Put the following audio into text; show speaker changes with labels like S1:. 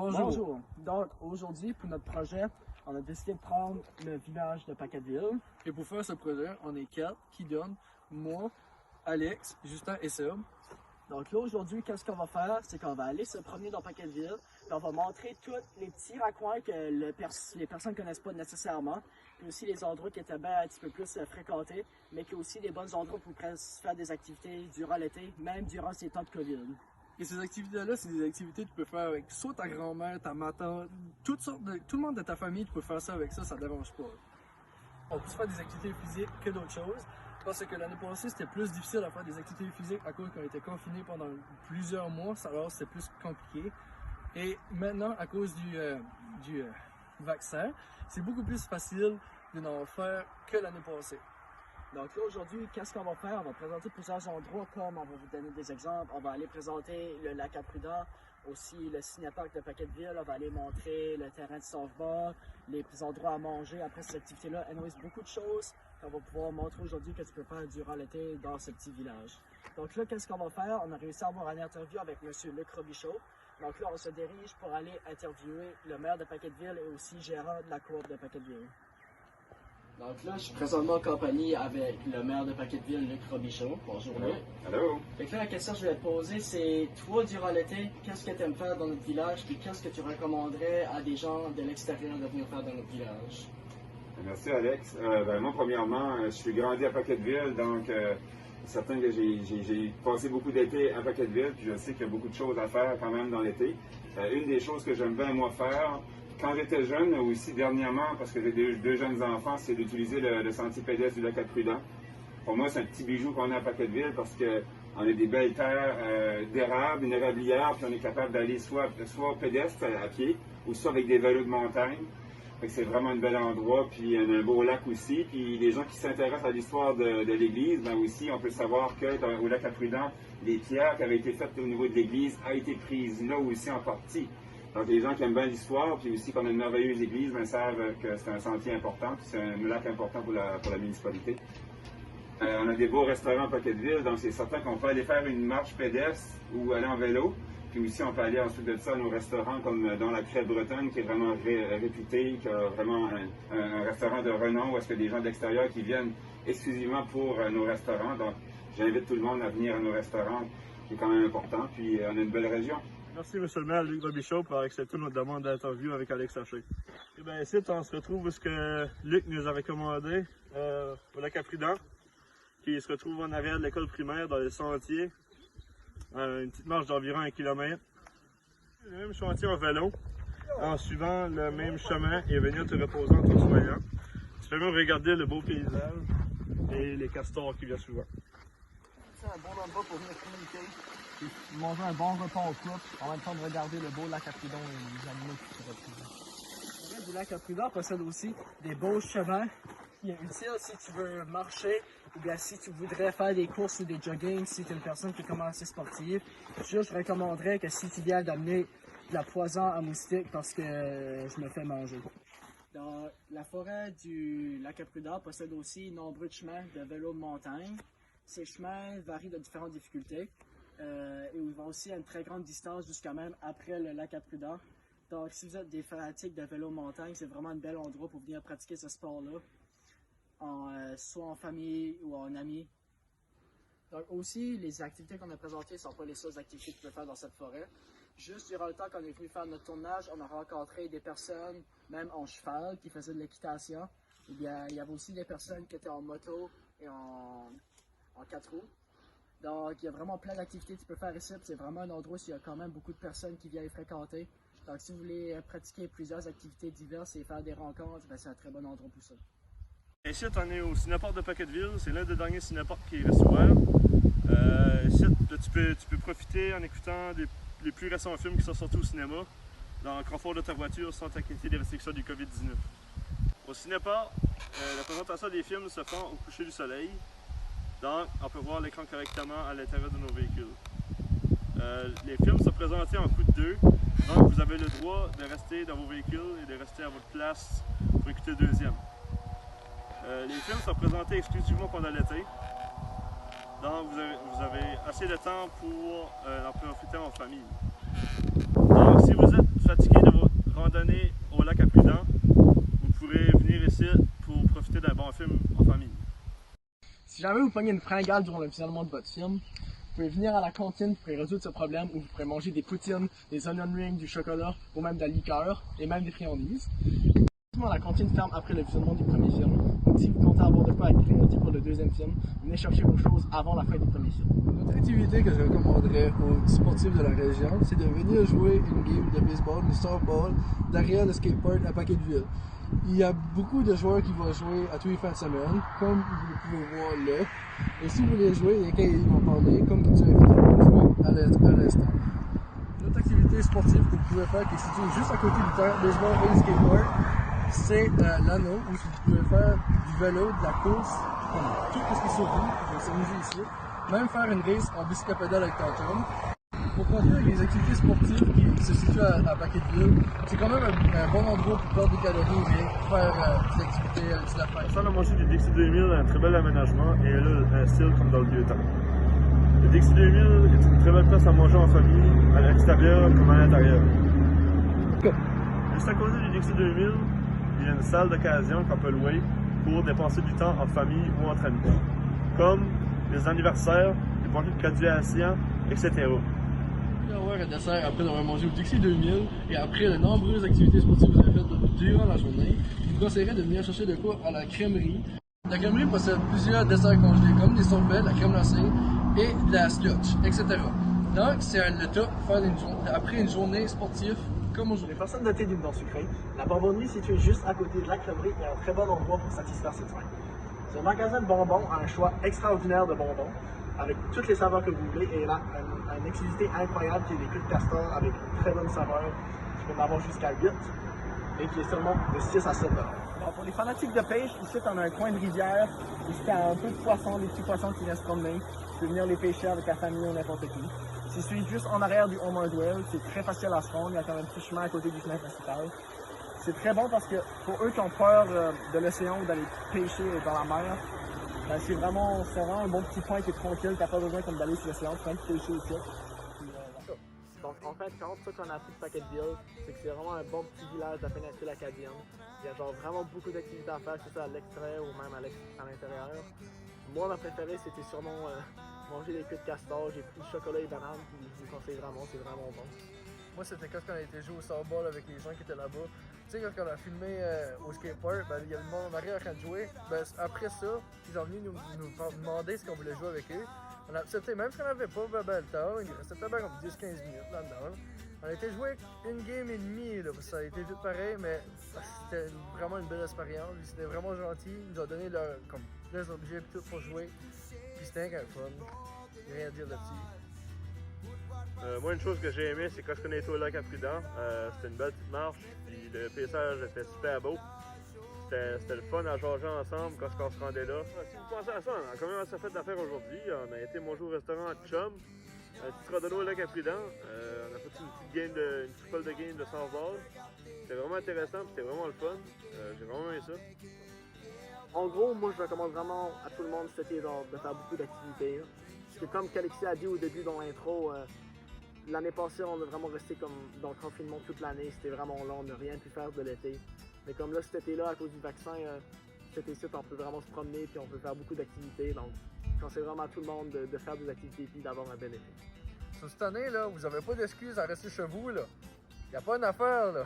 S1: Bonjour.
S2: Bonjour. Donc aujourd'hui, pour notre projet, on a décidé de prendre le village de Paquetteville.
S1: Et pour faire ce projet, on est 4 qui donnent moi, Alex, Justin et Seb.
S2: Donc là, aujourd'hui, qu'est-ce qu'on va faire? C'est qu'on va aller se promener dans Paquetteville. Puis on va montrer tous les petits raccoins que les personnes ne connaissent pas nécessairement. Puis aussi les endroits qui étaient bien un petit peu plus fréquentés, mais qui ont aussi des bons endroits pour faire des activités durant l'été, même durant ces temps de COVID.
S1: Et ces activités-là, c'est des activités que tu peux faire avec soit ta grand-mère, ta tante, tout le monde de ta famille, tu peux faire ça avec ça, ça ne dérange pas. On peut faire des activités physiques que d'autres choses. Parce que l'année passée, c'était plus difficile à faire des activités physiques à cause qu'on était confinés pendant plusieurs mois, alors c'était plus compliqué. Et maintenant, à cause du vaccin, c'est beaucoup plus facile de n'en faire que l'année passée.
S2: Donc là, aujourd'hui, qu'est-ce qu'on va faire? On va présenter plusieurs endroits, comme on va vous donner des exemples. On va aller présenter le lac à Prudent, aussi le cinéparc de Paquetteville. On va aller montrer le terrain de softball, les endroits à manger après cette activité-là. Il y a beaucoup de choses qu'on va pouvoir montrer aujourd'hui que tu peux faire durant l'été dans ce petit village. Donc là, qu'est-ce qu'on va faire? On a réussi à avoir une interview avec M. Luc Robichaud. Donc là, on se dirige pour aller interviewer le maire de Paquetteville et aussi gérant de la coop de Paquetteville. Donc là, je suis présentement en compagnie avec le maire de Paquetteville, Luc Robichaud. Bonjour Luc.
S3: Allô.
S2: Fait que là, la question que je vais te poser, c'est toi, durant l'été, qu'est-ce que tu aimes faire dans notre village et qu'est-ce que tu recommanderais à des gens de l'extérieur de venir faire dans notre village?
S3: Merci Alex. Moi, premièrement, je suis grandi à Paquetteville, donc c'est certain que j'ai passé beaucoup d'été à Paquetteville, puis je sais qu'il y a beaucoup de choses à faire quand même dans l'été. Une des choses que j'aime bien, moi, faire, quand j'étais jeune, aussi dernièrement, parce que j'ai deux jeunes enfants, c'est d'utiliser le sentier pédestre du lac à Prudent. Pour moi, c'est un petit bijou qu'on a à Paquetteville parce qu'on a des belles terres d'érable, une érablière, puis on est capable d'aller soit pédestre à pied, ou soit avec des vélos de montagne. C'est vraiment un bel endroit, puis un beau lac aussi. Puis les gens qui s'intéressent à l'histoire de l'église, ben aussi, on peut savoir qu'au lac à Prudent, les pierres qui avaient été faites au niveau de l'église ont été prises là aussi en partie. Donc les gens qui aiment bien l'histoire, puis aussi qu'on a une merveilleuse église, ben, savent que c'est un sentier important, puis c'est un lac important pour la municipalité. On a des beaux restaurants à Paquetteville, donc c'est certain qu'on peut aller faire une marche pédestre ou aller en vélo. Puis aussi, on peut aller ensuite de ça à nos restaurants, comme dans la Crête Bretonne, qui est vraiment réputé, qui a vraiment un restaurant de renom, où est-ce que des gens de l'extérieur qui viennent exclusivement pour nos restaurants. Donc, j'invite tout le monde à venir à nos restaurants, qui est quand même important. Puis, on a une belle région.
S4: Merci, M. le maire Luc Robichaud, pour accepter notre demande d'interview avec Alex Haché. Et bien, ici, on se retrouve où ce que Luc nous avait commandé au lac à Prudent, qui se retrouve en arrière de l'école primaire, dans les sentiers. Une petite marche d'environ 1 km. Le même chantier en vélo, en suivant le même chemin et venir te reposer en t'assoyant. Tu peux même regarder le beau paysage et les castors qui viennent souvent.
S2: C'est un bon endroit pour venir communiquer, puis manger un bon repas au couple, en même temps de regarder le beau lac à Prudent et les animaux qui se retrouvent. Le reste du lac à Prudent possède aussi des beaux chemins qui est utile si tu veux marcher ou bien si tu voudrais faire des courses ou des jogging, si tu es une personne qui est comment assez sportive. Je recommanderais que si tu viens d'amener de la poison à moustique parce que je me fais manger. Dans la forêt du lac à Prudent possède aussi nombreux chemins de vélo de montagne. Ces chemins varient de différentes difficultés et ils vont aussi à une très grande distance jusqu'à même après le lac à Prudent. Donc si vous êtes des fanatiques de vélo de montagne, c'est vraiment un bel endroit pour venir pratiquer ce sport-là. Soit en famille ou en amis. Donc aussi, les activités qu'on a présentées ne sont pas les seules activités que tu peux faire dans cette forêt. Juste durant le temps qu'on est venu faire notre tournage, on a rencontré des personnes, même en cheval, qui faisaient de l'équitation. Il y avait aussi des personnes qui étaient en moto et en 4 roues. Donc il y a vraiment plein d'activités que tu peux faire ici. C'est vraiment un endroit où il y a quand même beaucoup de personnes qui viennent fréquenter. Donc si vous voulez pratiquer plusieurs activités diverses et faire des rencontres, c'est un très bon endroit pour ça.
S4: Ici, on est au cinéparc de Paquetteville. C'est l'un des derniers cinéparcs qui reste ouvert. Ici, tu peux profiter en écoutant les plus récents films qui sont sortis au cinéma dans le confort de ta voiture sans t'inquiéter des restrictions du COVID-19. Au cinéparc, la présentation des films se fait au coucher du soleil. Donc, on peut voir l'écran correctement à l'intérieur de nos véhicules. Les films sont présentés en coup de 2. Donc, vous avez le droit de rester dans vos véhicules et de rester à votre place pour écouter le deuxième. Les films sont présentés exclusivement pendant l'été. Donc vous avez assez de temps pour en profiter en famille. Donc si vous êtes fatigué
S2: jamais vous pognez une fringale durant le visionnement de votre film, vous pouvez venir à la cantine pour résoudre ce problème où vous pourrez manger des poutines, des onion rings, du chocolat ou même de la liqueur et même des friandises. La cantine ferme après le visionnement du premier film. Donc si vous comptez avoir de quoi à grignoter pour le deuxième film, venez chercher vos choses avant la fin du premier film.
S1: Une autre activité que je recommanderais aux sportifs de la région, c'est de venir jouer une game de baseball, de softball, derrière le skatepark à Paquetteville. Il y a beaucoup de joueurs qui vont jouer à tous les fins de semaine, comme vous pouvez voir là. Et si vous voulez jouwer, il y a quelqu'un qui va parler, comme tu as invité pour jouer à l'instant. Une autre activité sportive que vous pouvez faire qui est située juste à côté du terrain de baseball et du skatepark, c'est l'anneau où vous pouvez faire du vélo, de la course, tout ce qui est sur vous, vous pouvez s'amuser ici. Même faire une race en bicyclopédale avec ton chum. Pour conclure avec les activités sportives qui se situent à Paquetteville, c'est quand même un bon endroit pour perdre des calories et faire des activités de la fête.
S4: Ça, la moitié du Dixie 2000 a un très bel aménagement et elle a un style comme dans le vieux temps. Le Dixie 2000 est une très belle place à manger en famille, à l'extérieur comme à l'intérieur. Juste à côté du Dixie 2000, il y a une salle d'occasion qu'on peut louer pour dépenser du temps en famille ou entre amis, comme les anniversaires, les parties de graduation, etc.
S1: Avoir un dessert après avoir mangé au Dixie 2000 et après de nombreuses activités sportives que vous avez faites durant la journée, je vous conseillerais de venir chercher de quoi à la crèmerie. La crèmerie possède plusieurs desserts congelés comme des sorbets, la crème glacée et de la scotch, etc. Donc, c'est le top pour faire après une journée sportive comme
S2: Pour
S1: aujourd'hui.
S2: les personnes dotées d'une dent sucrée, la bonbonnerie située juste à côté de la crèmerie est un très bon endroit pour satisfaire cette faim. Ce magasin de bonbons a un choix extraordinaire de bonbons, avec toutes les saveurs que vous voulez, et là, une exclusivité incroyable qui est des queues de castor avec une très bonne saveur, qui peut en avoir jusqu'à 8, et qui est seulement de 6 à 7 $. Alors, pour les fanatiques de pêche, ici, on a un coin de rivière, ici, t'as un peu de poissons, des petits poissons qui restent promener. Tu peux venir les pêcher avec ta famille ou n'importe qui. C'est celui juste en arrière du Homer's Well, c'est très facile à se rendre, il y a quand même un petit chemin à côté du chemin principal. C'est très bon parce que pour eux qui ont peur de l'océan ou d'aller pêcher dans la mer, ben c'est vraiment un bon petit point qui est tranquille, t'as pas besoin comme d'aller sur l'océan, tu peux même pêcher ici. Donc en fait, quand ça qu'on a appris de Paquetteville, c'est que c'est vraiment un bon petit village de la péninsule acadienne. Il y a genre vraiment beaucoup d'activités à faire, que ce soit à l'extérieur ou même à l'intérieur. Moi, ma préférée, c'était sûrement manger des queues de castor. J'ai pris chocolat et banane, puis je vous conseille vraiment, c'est vraiment bon.
S1: Moi, c'était quand on a été jouer au softball avec les gens qui étaient là-bas. Tu sais, quand on a filmé au skatepark, ben, il y avait le monde en arrière en train de jouer. Ben, après ça, ils sont venus nous demander si on voulait jouer avec eux. On a accepté, même si on n'avait pas le temps, il restait peut-être comme 10-15 minutes là-dedans. On a été jouer une game et demie, là, ça a été vite pareil, mais c'était vraiment une belle expérience. C'était vraiment gentil, ils nous ont donné leurs objets et tout pour jouer. Puis c'était un fun, il n'y a rien à dire là-dessus.
S4: Moi, une chose que j'ai aimé, c'est quand on était au lac à Prudent. C'était une belle petite marche, puis le paysage était super beau. C'était le fun à jaser ensemble quand on se rendait là. Si vous pensez à ça, on a quand même assez fait d'affaires aujourd'hui. On a été manger au restaurant à Chum, un petit randonnée au lac à Prudent. On a fait une triple de game de softball. C'était vraiment intéressant, c'était vraiment le fun. J'ai vraiment aimé ça.
S2: En gros, moi je recommande vraiment à tout le monde cet été de faire beaucoup d'activités. Parce que comme Calixi a dit au début dans l'intro, l'année passée on a vraiment resté comme dans le confinement toute l'année. C'était vraiment long, on n'a rien pu faire de l'été. Mais comme là cet été-là, à cause du vaccin, cet été on peut vraiment se promener puis on peut faire beaucoup d'activités. Donc je conseille vraiment à tout le monde de faire des activités puis d'avoir un bel été.
S1: Sur cette année, là, vous n'avez pas d'excuses à rester chez vous. Il n'y a pas une affaire. Là.